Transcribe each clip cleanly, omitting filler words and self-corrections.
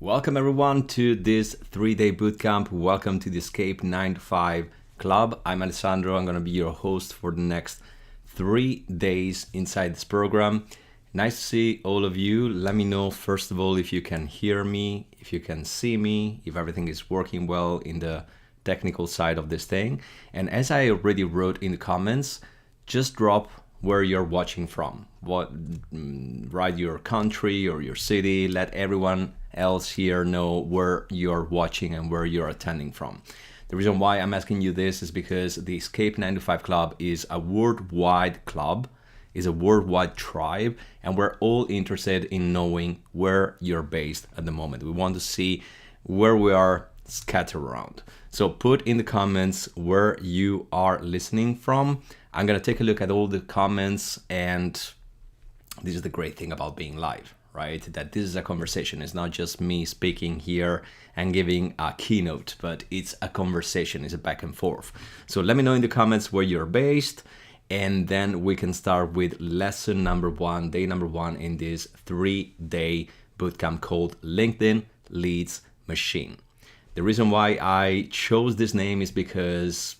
Welcome everyone to this 3-day bootcamp. Welcome to the Escape 9 to 5 Club. I'm Alessandro. I'm going to be your host for the next 3 days inside this program. Nice to see all of you. Let me know first of all if you can hear me, if you can see me, if everything is working well in the technical side of this thing. And as I already wrote in the comments, just drop where you're watching from. Write your country or your city. Let everyone else here know where you're watching and where you're attending from. The reason why I'm asking you this is because the Escape 9 to 5 Club is a worldwide club, is a worldwide tribe, and we're all interested in knowing where you're based at the moment. We want to see where we are scattered around. So put in the comments where you are listening from. I'm gonna take a look at all the comments, and this is the great thing about being live, right? That this is a conversation. It's not just me speaking here and giving a keynote, but it's a conversation, it's a back and forth. So let me know in the comments where you're based, and then we can start with lesson number 1, day number 1 in this 3-day bootcamp called LinkedIn Leads Machine. The reason why I chose this name is because,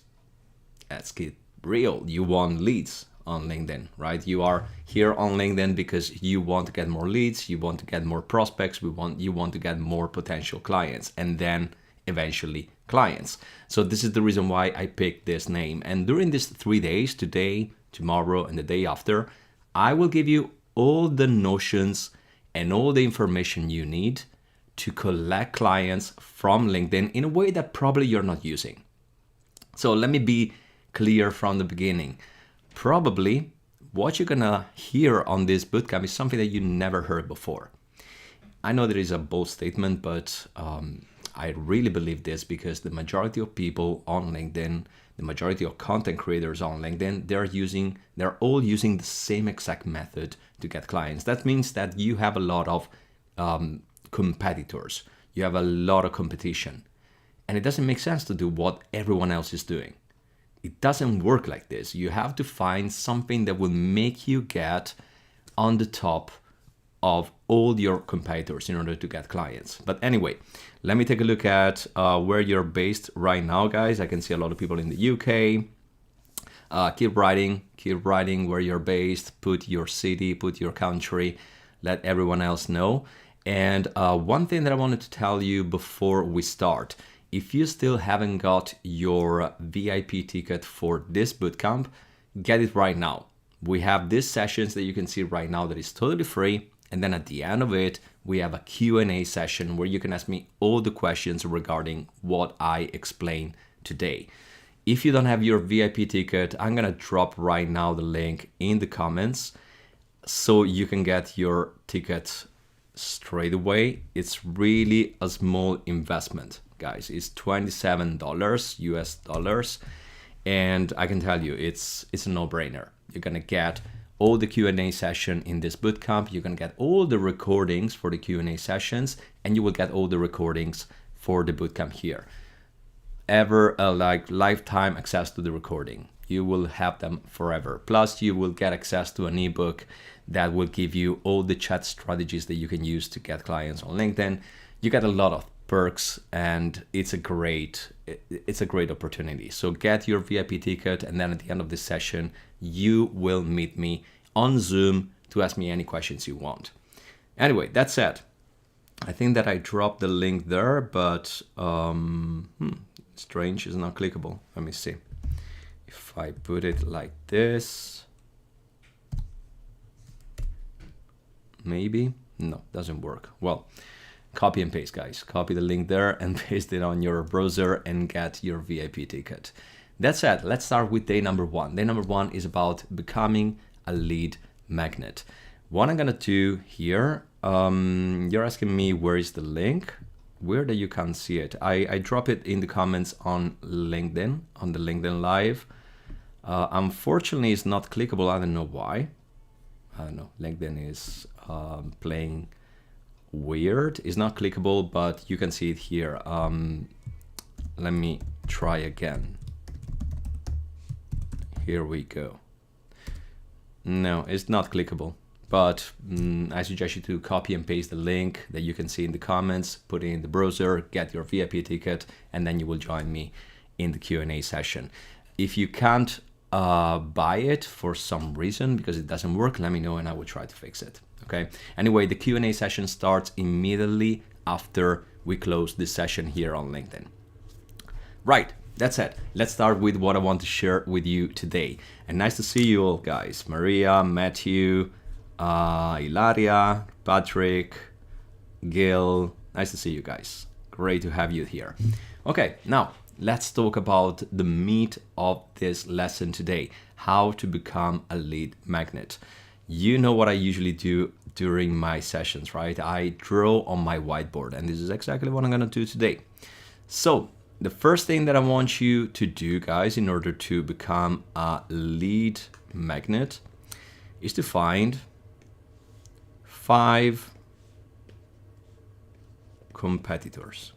let's get real, you want leads on LinkedIn, right? You are here on LinkedIn because you want to get more leads, you want to get more prospects, you want to get more potential clients, and then eventually clients. So this is the reason why I picked this name. And during these 3 days, today, tomorrow, and the day after, I will give you all the notions and all the information you need to collect clients from LinkedIn in a way that probably you're not using. So let me be clear from the beginning. Probably what you're gonna hear on this bootcamp is something that you never heard before. I know that is a bold statement, but I really believe this because the majority of people on LinkedIn, the majority of content creators on LinkedIn, they're all using the same exact method to get clients. That means that you have a lot of competitors. You have a lot of competition, and it doesn't make sense to do what everyone else is doing. It doesn't work like this. You have to find something that will make you get on the top of all your competitors in order to get clients. But anyway, let me take a look at where you're based right now, guys. I can see a lot of people in the UK. Keep writing where you're based. Put your city, put your country. Let everyone else know. And one thing that I wanted to tell you before we start, if you still haven't got your VIP ticket for this bootcamp, get it right now. We have these sessions that you can see right now that is totally free. And then at the end of it, we have a Q&A session where you can ask me all the questions regarding what I explained today. If you don't have your VIP ticket, I'm gonna drop right now the link in the comments so you can get your ticket straight away. It's really a small investment, guys. It's $27 US dollars, and I can tell you it's a no-brainer. You're gonna get all the Q&A session in this bootcamp. You're gonna get all the recordings for the Q&A sessions, and you will get all the recordings for the bootcamp here. Like lifetime access to the recording. You will have them forever. Plus, you will get access to an ebook that will give you all the chat strategies that you can use to get clients on LinkedIn. You get a lot of perks, and it's a great opportunity. So get your VIP ticket, and then at the end of this session, you will meet me on Zoom to ask me any questions you want. Anyway, that's it. I think that I dropped the link there, but strange, is not clickable. Let me see. If I put it like this, maybe, no, doesn't work. Well, copy and paste, guys. Copy the link there and paste it on your browser and get your VIP ticket. That's it. Let's start with day number 1. Day number 1 is about becoming a lead magnet. What I'm gonna do here, you're asking me where is the link? Weird that you can't see it. I drop it in the comments on LinkedIn, on the LinkedIn Live. Unfortunately, it's not clickable. I don't know why. I don't know. LinkedIn is playing weird. It's not clickable, but you can see it here. Let me try again. Here we go. No, it's not clickable. but I suggest you to copy and paste the link that you can see in the comments, put it in the browser, get your VIP ticket, and then you will join me in the Q&A session. If you can't buy it for some reason because it doesn't work, let me know and I will try to fix it. Okay. Anyway, the Q&A session starts immediately after we close this session here on LinkedIn. Right, that's it. Let's start with what I want to share with you today. And nice to see you all, guys. Maria, Matthew, Ilaria, Patrick, Gil. Nice to see you guys. Great to have you here. Okay, now let's talk about the meat of this lesson today, how to become a lead magnet. You know what I usually do during my sessions, right? I draw on my whiteboard, and this is exactly what I'm gonna do today. So the first thing that I want you to do, guys, in order to become a lead magnet is to find 5 competitors.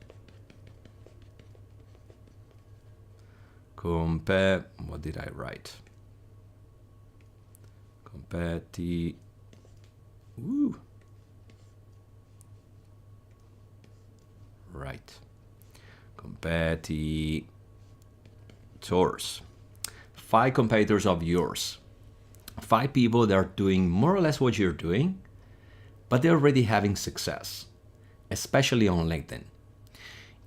What did I write? Right. Competitors. 5 competitors of yours. 5 people that are doing more or less what you're doing, but they're already having success, especially on LinkedIn.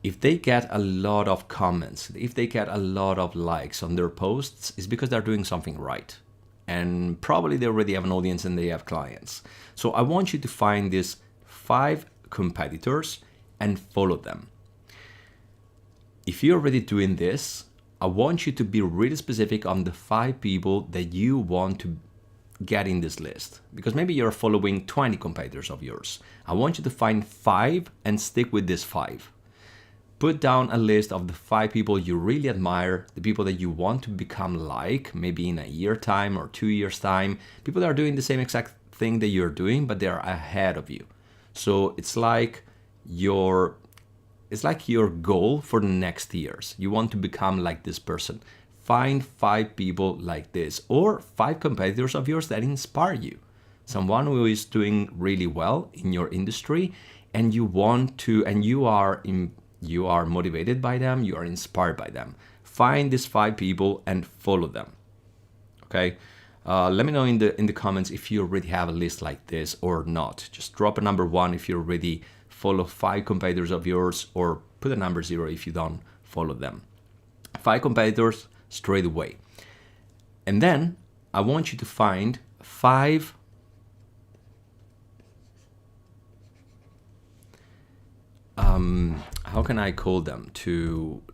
If they get a lot of comments, if they get a lot of likes on their posts, it's because they're doing something right. And probably they already have an audience and they have clients. So I want you to find these 5 competitors and follow them. If you're already doing this, I want you to be really specific on the 5 people that you want to get in this list. Because maybe you're following 20 competitors of yours. I want you to find 5 and stick with these 5. Put down a list of the 5 people you really admire, the people that you want to become like, maybe in a year time or 2 years time, people that are doing the same exact thing that you're doing, but they're ahead of you. So it's like your goal for the next years. You want to become like this person. Find 5 people like this, or 5 competitors of yours that inspire you. Someone who is doing really well in your industry, and you want to, and you are motivated by them, you are inspired by them. Find these 5 people and follow them. Okay? Let me know in the comments if you already have a list like this or not. Just drop a number 1 if you already follow 5 competitors of yours, or put a number 0 if you don't follow them. 5 competitors straight away. And then I want you to find 5 how can I call them?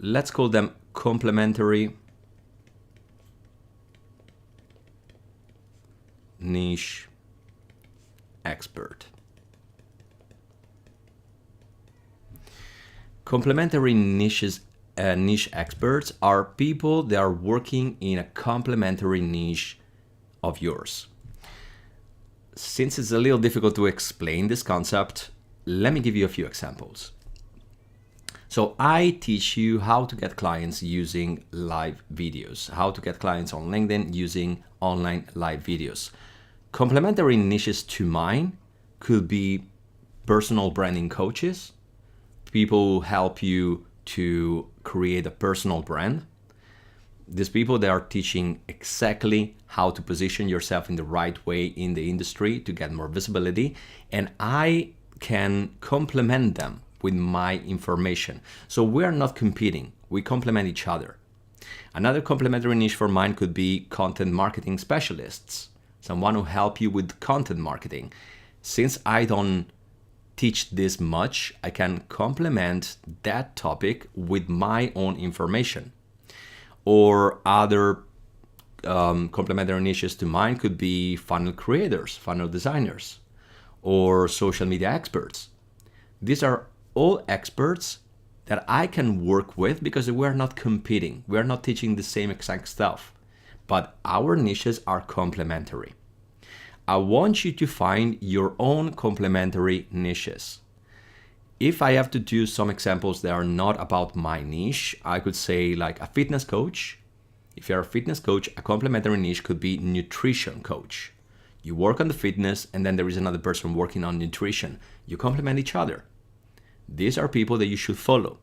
Let's call them complementary niche expert. Complementary niche experts are people that are working in a complementary niche of yours. Since it's a little difficult to explain this concept, let me give you a few examples. So I teach you how to get clients using live videos, how to get clients on LinkedIn using online live videos. Complementary niches to mine could be personal branding coaches, people who help you to create a personal brand. These people that are teaching exactly how to position yourself in the right way in the industry to get more visibility, and I can complement them with my information. So we're not competing, we complement each other. Another complementary niche for mine could be content marketing specialists, someone who help you with content marketing. Since I don't teach this much, I can complement that topic with my own information. Or other complementary niches to mine could be funnel creators, funnel designers, or social media experts. These are all experts that I can work with because we're not competing. We're not teaching the same exact stuff, but our niches are complementary. I want you to find your own complementary niches. If I have to do some examples that are not about my niche, I could say like a fitness coach. If you're a fitness coach, a complementary niche could be nutrition coach. You work on the fitness, and then there is another person working on nutrition. You complement each other. These are people that you should follow.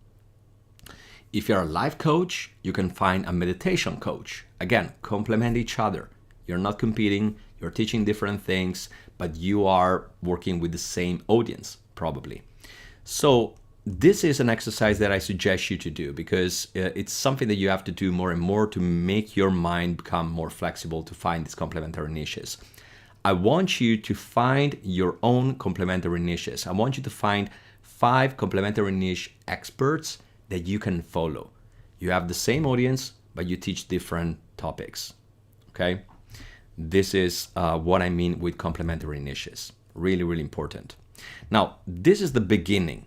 If you're a life coach, you can find a meditation coach. Again, complement each other. You're not competing, you're teaching different things, but you are working with the same audience, probably. So this is an exercise that I suggest you to do because it's something that you have to do more and more to make your mind become more flexible to find these complementary niches. I want you to find your own complementary niches. I want you to find 5 complementary niche experts that you can follow. You have the same audience, but you teach different topics, okay? This is what I mean with complementary niches. Really, really important. Now, this is the beginning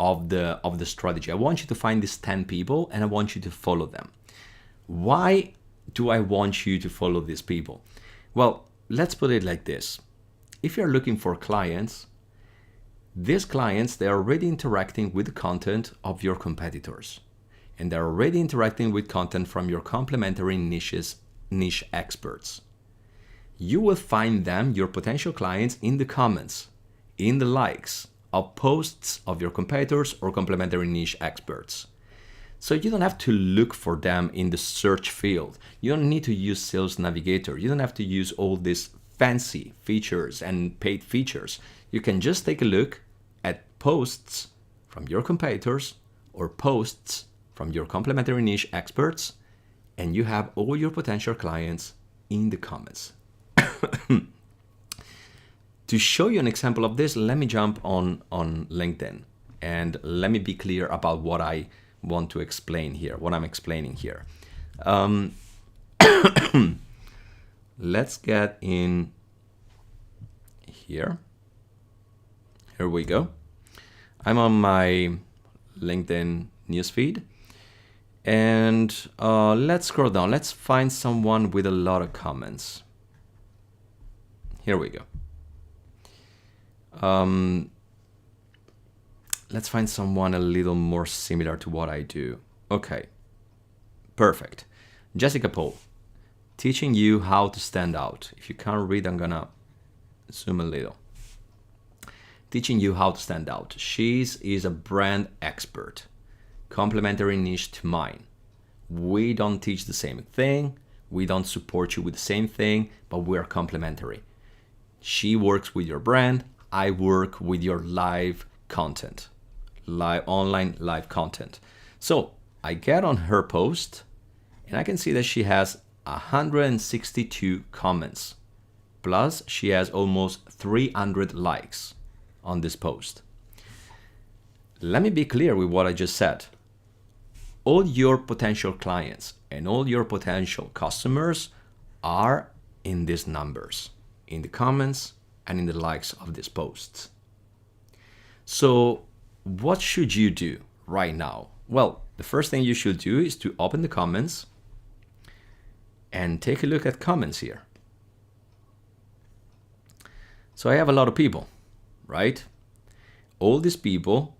of the strategy. I want you to find these 10 people and I want you to follow them. Why do I want you to follow these people? Well, let's put it like this. If you're looking for clients, these clients, they're already interacting with the content of your competitors. And they're already interacting with content from your complementary niche experts. You will find them, your potential clients, in the comments, in the likes of posts of your competitors or complementary niche experts. So you don't have to look for them in the search field. You don't need to use Sales Navigator. You don't have to use all these fancy features and paid features. You can just take a look at posts from your competitors or posts from your complementary niche experts, and you have all your potential clients in the comments. To show you an example of this, let me jump on LinkedIn and let me be clear about what I want to explain here, what I'm explaining here. Let's get in here. Here we go. I'm on my LinkedIn newsfeed. And let's scroll down. Let's find someone with a lot of comments. Here we go. Let's find someone a little more similar to what I do. Okay, perfect. Jessica Paul, teaching you how to stand out. If you can't read, I'm gonna zoom a little. Teaching you how to stand out. She is a brand expert, complementary niche to mine. We don't teach the same thing. We don't support you with the same thing, but we're complementary. She works with your brand. I work with your live content, online live content. So I get on her post and I can see that she has 162 comments. Plus she has almost 300 likes on this post. Let me be clear with what I just said. All your potential clients and all your potential customers are in these numbers, in the comments and in the likes of these posts. So what should you do right now? Well, the first thing you should do is to open the comments and take a look at comments here. So I have a lot of people, right? All these people,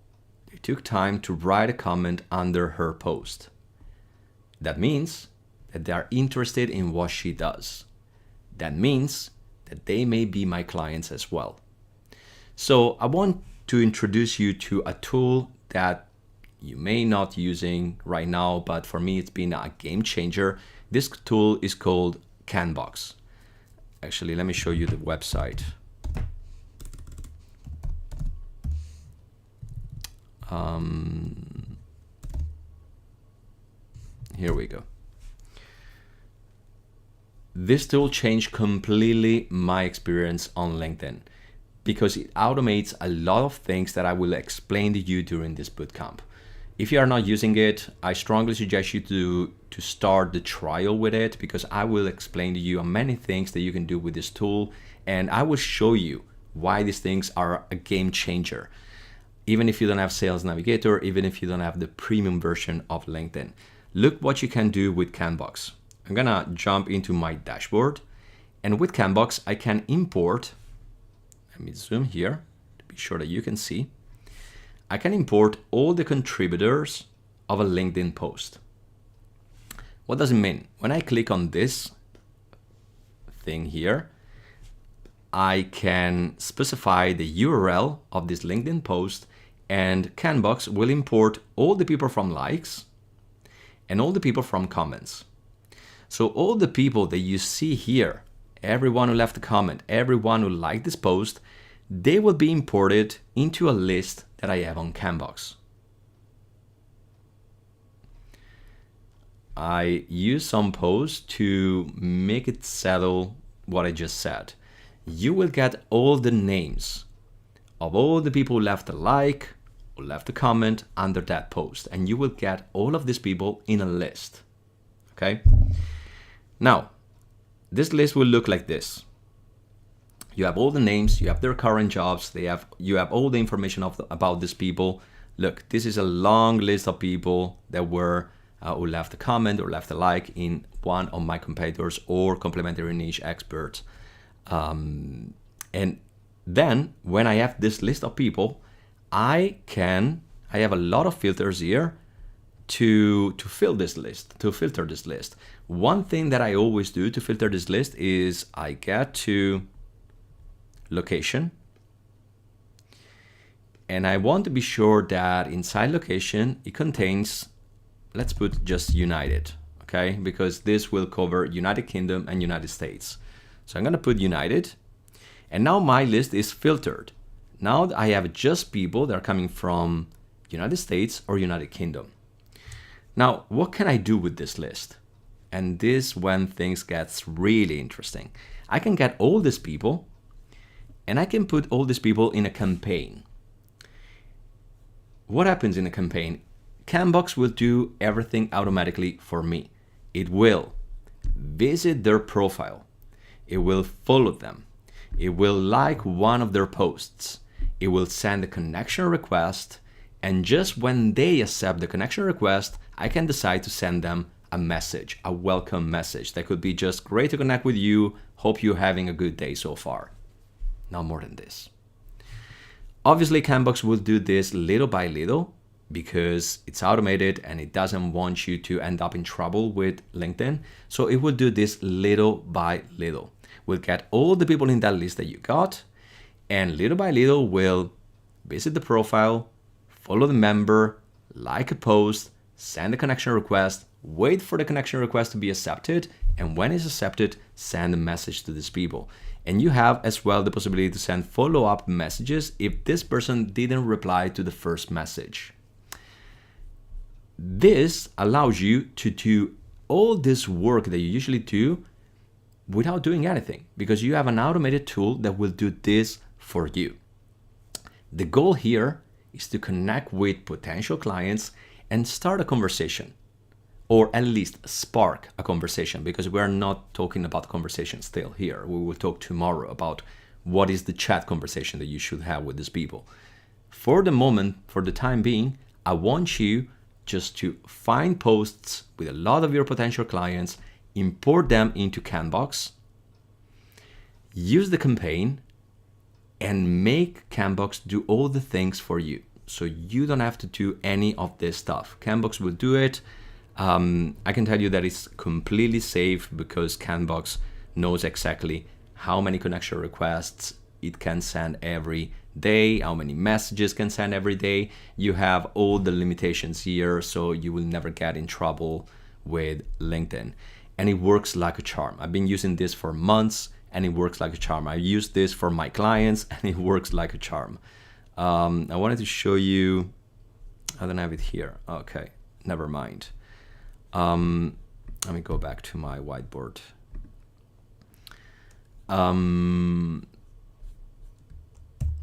they took time to write a comment under her post. That means that they are interested in what she does. That means that they may be my clients as well. So I want to introduce you to a tool that you may not using right now, but for me it's been a game changer. This tool is called Canbox. Actually, let me show you the website. Here we go. This tool changed completely my experience on LinkedIn because it automates a lot of things that I will explain to you during this bootcamp. If you are not using it, I strongly suggest you to start the trial with it because I will explain to you many things that you can do with this tool, and I will show you why these things are a game changer. Even if you don't have Sales Navigator, even if you don't have the premium version of LinkedIn. Look what you can do with Canbox. I'm gonna jump into my dashboard, and with Canbox I can import, let me zoom here to be sure that you can see. I can import all the contributors of a LinkedIn post. What does it mean? When I click on this thing here, I can specify the URL of this LinkedIn post, and Canbox will import all the people from likes and all the people from comments. So all the people that you see here, everyone who left a comment, everyone who liked this post, they will be imported into a list that I have on Canbox. I use some posts to make it settle what I just said. You will get all the names of all the people who left a like or left a comment under that post, and you will get all of these people in a list. Okay? Now, this list will look like this. You have all the names, you have their current jobs, you have all the information about these people. Look, this is a long list of people that were who left a comment or left a like in one of my competitors or complementary niche experts. And then when I have this list of people, I have a lot of filters here to filter this list. One thing that I always do to filter this list is I get to location, and I want to be sure that inside location it contains, let's put just United, okay? Because this will cover United Kingdom and United States. So I'm gonna put United, and now my list is filtered. Now I have just people that are coming from United States or United Kingdom. Now, what can I do with this list? And this when things gets really interesting. I can get all these people, and I can put all these people in a campaign. What happens in a campaign? Canbox will do everything automatically for me. It will visit their profile. It will follow them. It will like one of their posts. It will send a connection request. And just when they accept the connection request, I can decide to send them a message, a welcome message. That could be just great to connect with you. Hope you're having a good day so far. Not more than this. Obviously, Canbox will do this little by little because it's automated and it doesn't want you to end up in trouble with LinkedIn. So it will do this little by little. We'll get all the people in that list that you got, and little by little we'll visit the profile, follow the member, like a post, send a connection request, wait for the connection request to be accepted, and when it's accepted, send a message to these people. And you have as well the possibility to send follow-up messages if this person didn't reply to the first message. This allows you to do all this work that you usually do without doing anything, because you have an automated tool that will do this for you. The goal here is to connect with potential clients and start a conversation, or at least spark a conversation, because we're not talking about conversation still here. We will talk tomorrow about what is the chat conversation that you should have with these people. For the moment, for the time being, I want you just to find posts with a lot of your potential clients, import them into Canbox, use the campaign, and make Canbox do all the things for you. So you don't have to do any of this stuff. Canbox will do it. I can tell you that it's completely safe because Canbox knows exactly how many connection requests it can send every day, how many messages can send every day. You have all the limitations here, so you will never get in trouble with LinkedIn. And it works like a charm. I've been using this for months and it works like a charm. I use this for my clients and it works like a charm. I wanted to show you, I don't have it here. Okay, never mind. Let me go back to my whiteboard.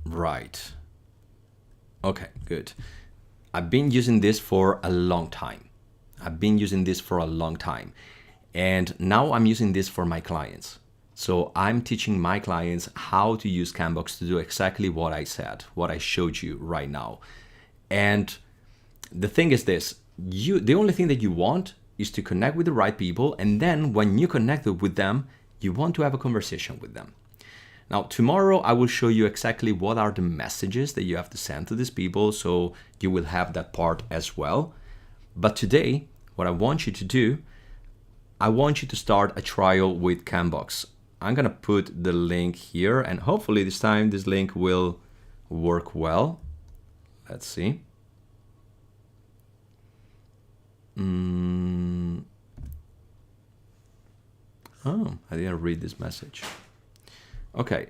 Right. Okay, good. I've been using this for a long time. And now I'm using this for my clients. So I'm teaching my clients how to use Canbox to do exactly what I said, what I showed you right now. And the thing is this, the only thing that you want is to connect with the right people. And then when you connect with them, you want to have a conversation with them. Now, tomorrow I will show you exactly what are the messages that you have to send to these people. So you will have that part as well. But today, what I want you to do, I want you to start a trial with Canbox. I'm gonna put the link here, and hopefully this time this link will work well. Let's see. Oh, I didn't read this message. Okay,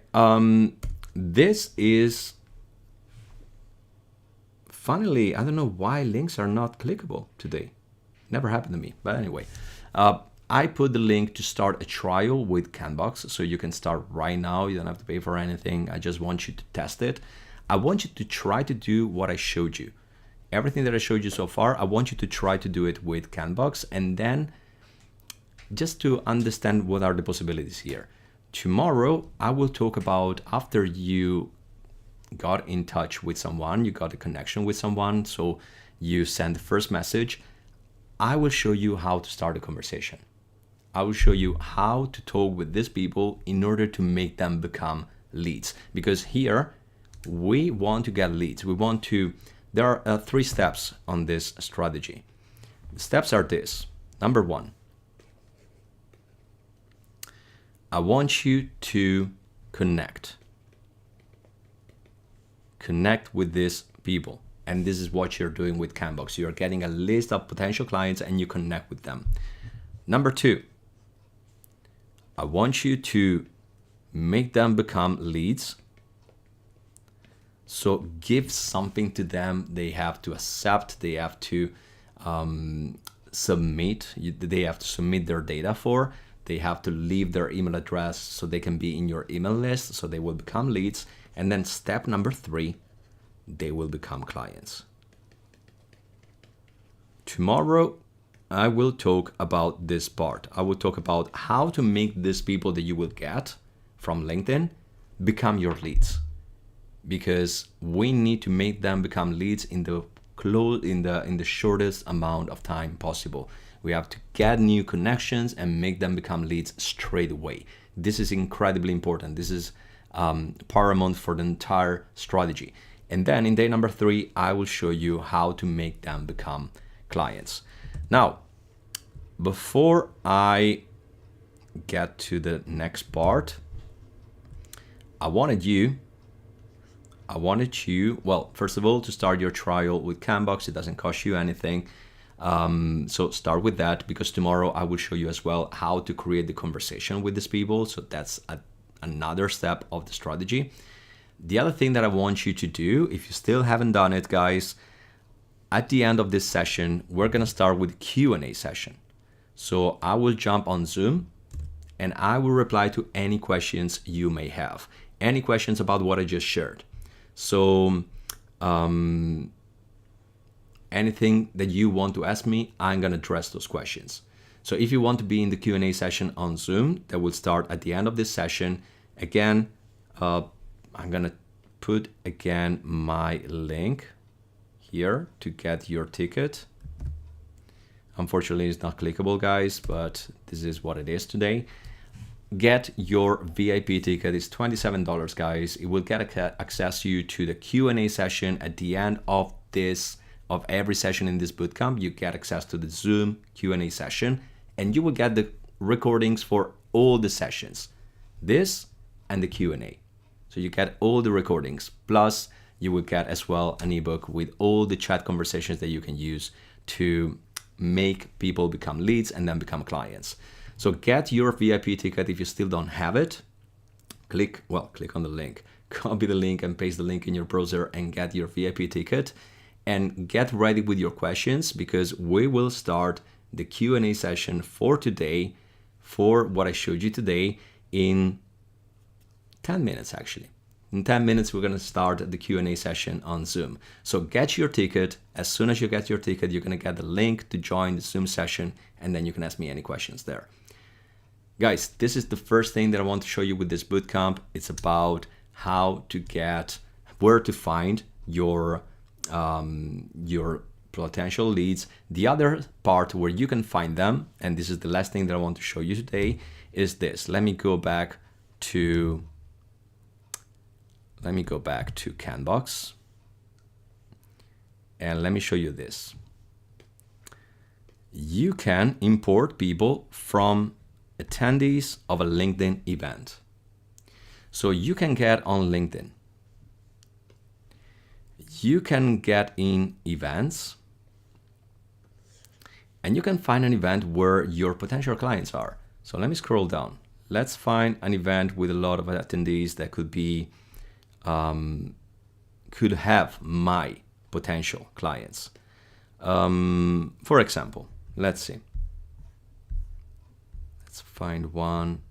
this is, funnily, I don't know why links are not clickable today. Never happened to me, but anyway. I put the link to start a trial with Canbox, so you can start right now. You don't have to pay for anything. I just want you to test it. I want you to try to do what I showed you. Everything that I showed you so far, I want you to try to do it with Canbox, and then just to understand what are the possibilities here. Tomorrow, I will talk about after you got in touch with someone, you got a connection with someone, so you send the first message. I will show you how to start a conversation. I will show you how to talk with these people in order to make them become leads. Because here, we want to get leads. We want to, there are 3 steps on this strategy. The steps are this. Number 1, I want you to connect with these people. And this is what you're doing with Canbox. You're getting a list of potential clients and you connect with them. Number 2, I want you to make them become leads. So give something to them. They have to accept, they have to submit, they have to submit their data for. They have to leave their email address so they can be in your email list, so they will become leads. And then step number 3, they will become clients. Tomorrow, I will talk about this part. I will talk about how to make these people that you will get from LinkedIn become your leads. Because we need to make them become leads in the shortest amount of time possible. We have to get new connections and make them become leads straight away. This is incredibly important. This is paramount for the entire strategy. And then in day number 3, I will show you how to make them become clients. Now, before I get to the next part, I wanted you, well, first of all, to start your trial with Canbox. It doesn't cost you anything. So start with that, because tomorrow I will show you as well how to create the conversation with these people. So that's another step of the strategy. The other thing that I want you to do, if you still haven't done it, guys, at the end of this session, we're going to start with Q&A session. So I will jump on Zoom and I will reply to any questions you may have, any questions about what I just shared. So anything that you want to ask me, I'm going to address those questions. So if you want to be in the Q&A session on Zoom, that will start at the end of this session. Again, I'm going to put again my link here to get your ticket. Unfortunately, it's not clickable, guys, but this is what it is today. Get your VIP ticket. It's $27, guys. It will get access you to the Q&A session at the end of every session in this bootcamp. You get access to the Zoom Q&A session, and you will get the recordings for all the sessions, this and the Q&A. So you get all the recordings, plus you will get as well an ebook with all the chat conversations that you can use to make people become leads and then become clients. So get your VIP ticket. If you still don't have it, click on the link, copy the link and paste the link in your browser and get your VIP ticket. And get ready with your questions, because we will start the Q&A session for today, for what I showed you today, in 10 minutes actually. In 10 minutes, we're going to start the Q&A session on Zoom. So get your ticket. As soon as you get your ticket, you're going to get the link to join the Zoom session, and then you can ask me any questions there. Guys, this is the first thing that I want to show you with this bootcamp. It's about how to where to find your potential leads. The other part where you can find them, and this is the last thing that I want to show you today, is this. Let me go back to Canbox and let me show you this. You can import people from attendees of a LinkedIn event. So you can get on LinkedIn. You can get in events, and you can find an event where your potential clients are. So let me scroll down. Let's find an event with a lot of attendees that could be, could have my potential clients. For example, let's see. Let's find one.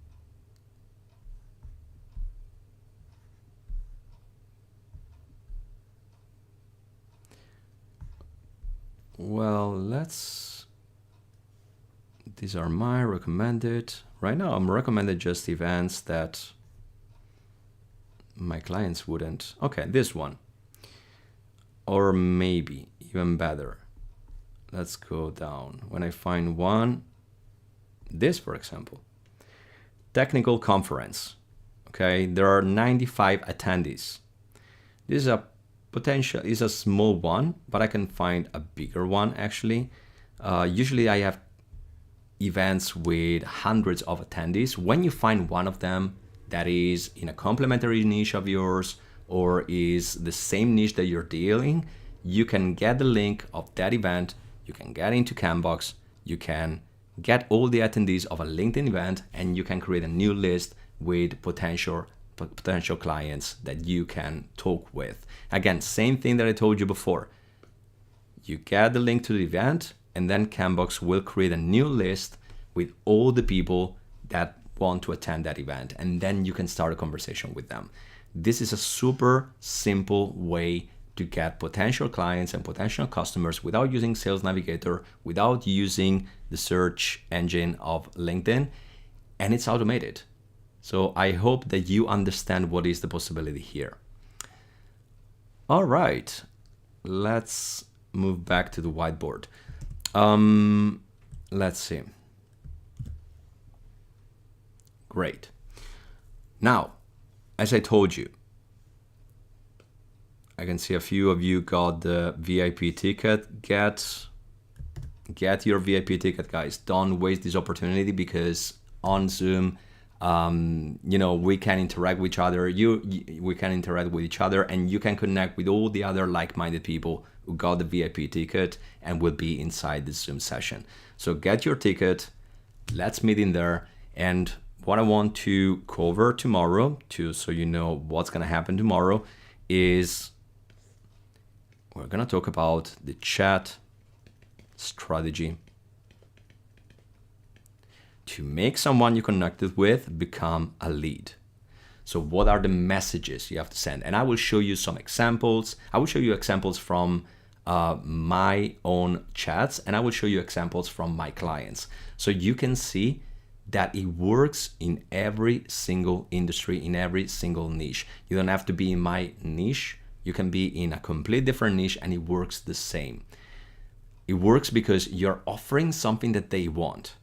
Well, these are my recommended. Right now, I'm recommended just events that my clients wouldn't. Okay, this one. Or maybe even better. Let's go down. When I find one, this, for example, technical conference. Okay, there are 95 attendees. This is a potential, is a small one, but I can find a bigger one actually. Usually I have events with hundreds of attendees. When you find one of them that is in a complementary niche of yours or is the same niche that you're dealing, you can get the link of that event, you can get into Canbox, you can get all the attendees of a LinkedIn event, and you can create a new list with potential clients that you can talk with. Again, same thing that I told you before. You get the link to the event, and then Canbox will create a new list with all the people that want to attend that event, and then you can start a conversation with them. This is a super simple way to get potential clients and potential customers without using Sales Navigator, without using the search engine of LinkedIn, and it's automated. So I hope that you understand what is the possibility here. All right, let's move back to the whiteboard. Let's see. Great. Now, as I told you, I can see a few of you got the VIP ticket. Get your VIP ticket, guys. Don't waste this opportunity, because on Zoom, we can interact with each other. We can interact with each other, and you can connect with all the other like-minded people who got the VIP ticket and will be inside the Zoom session. So get your ticket. Let's meet in there. And what I want to cover tomorrow, so you know what's gonna happen tomorrow, is we're gonna talk about the chat strategy to make someone you connected with become a lead. So what are the messages you have to send? And I will show you some examples. I will show you examples from my own chats, and I will show you examples from my clients. So you can see that it works in every single industry, in every single niche. You don't have to be in my niche. You can be in a complete different niche, and it works the same. It works because you're offering something that they want.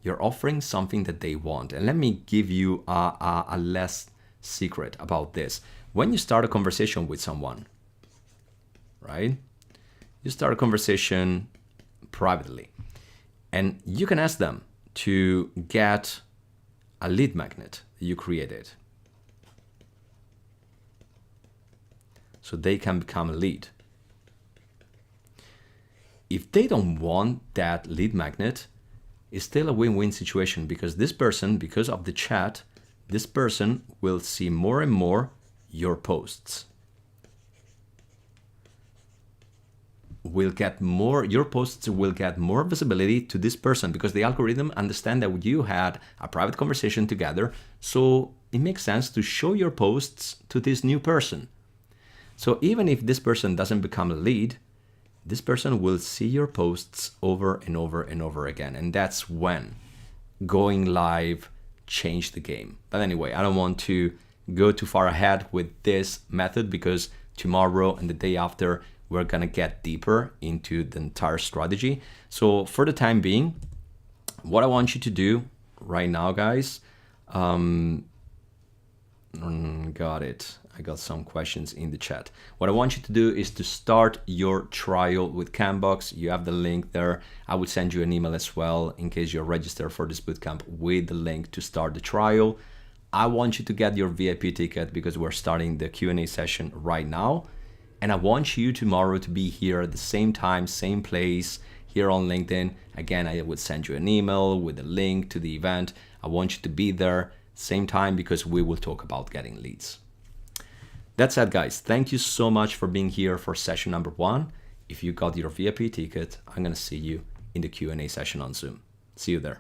You're offering something that they want. And let me give you a less secret about this. When you start a conversation with someone, right? You start a conversation privately, and you can ask them to get a lead magnet that you created, so they can become a lead. If they don't want that lead magnet, it's still a win-win situation, because this person, because of the chat, this person will see more and more your posts. Your posts will get more visibility to this person, because the algorithm understand that you had a private conversation together, so it makes sense to show your posts to this new person. So even if this person doesn't become a lead, this person will see your posts over and over and over again. And that's when going live changed the game. But anyway, I don't want to go too far ahead with this method, because tomorrow and the day after, we're gonna get deeper into the entire strategy. So for the time being, what I want you to do right now, guys, got it. I got some questions in the chat. What I want you to do is to start your trial with Campbox. You have the link there. I will send you an email as well in case you're registered for this bootcamp with the link to start the trial. I want you to get your VIP ticket because we're starting the Q&A session right now. And I want you tomorrow to be here at the same time, same place, here on LinkedIn. Again, I would send you an email with a link to the event. I want you to be there same time because we will talk about getting leads. That's it, guys. Thank you so much for being here for session number 1. If you got your VIP ticket, I'm going to see you in the Q&A session on Zoom. See you there.